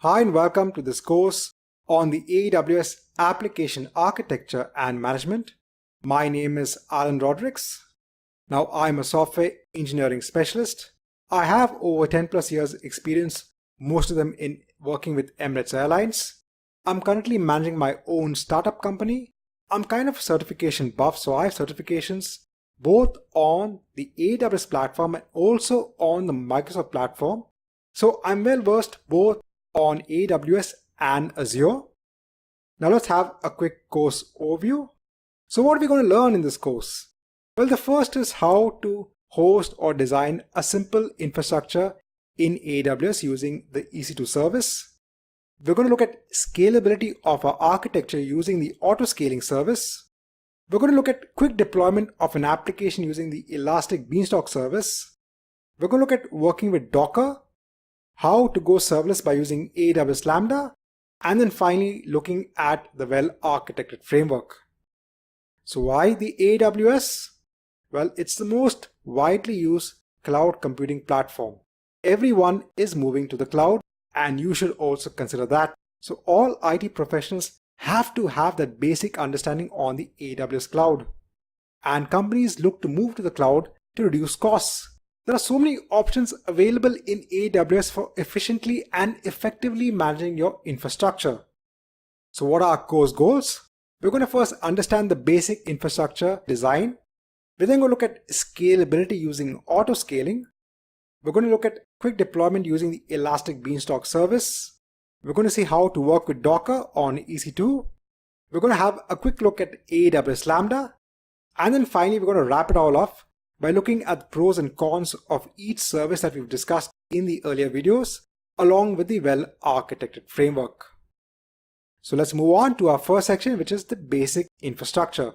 Hi and welcome to this course on the AWS Application Architecture and Management. My name is Alan Rodrigues. Now I'm a software engineering specialist. I have over 10 plus years experience, most of them in working with Emirates Airlines. I'm currently managing my own startup company. I'm kind of a certification buff, so I have certifications both on the AWS platform and also on the Microsoft platform. So I'm well versed both on AWS and Azure. Now let's have a quick course overview. So what are we going to learn in this course? Well, the first is how to host or design a simple infrastructure in AWS using the EC2 service. We're going to look at scalability of our architecture using the auto-scaling service. We're going to look at quick deployment of an application using the Elastic Beanstalk service. We're going to look at working with Docker, how to go serverless by using AWS Lambda, and then finally looking at the well-architected framework. So why the AWS? Well, it's the most widely used cloud computing platform. Everyone is moving to the cloud, and you should also consider that. So all IT professionals have to have that basic understanding on the AWS cloud. And companies look to move to the cloud to reduce costs. There are so many options available in AWS for efficiently and effectively managing your infrastructure. So what are our course goals? We're going to first understand the basic infrastructure design. We're then going to look at scalability using auto-scaling. We're going to look at quick deployment using the Elastic Beanstalk service. We're going to see how to work with Docker on EC2. We're going to have a quick look at AWS Lambda. And then finally, we're going to wrap it all off by looking at the pros and cons of each service that we've discussed in the earlier videos, along with the well-architected framework. So let's move on to our first section, which is the basic infrastructure.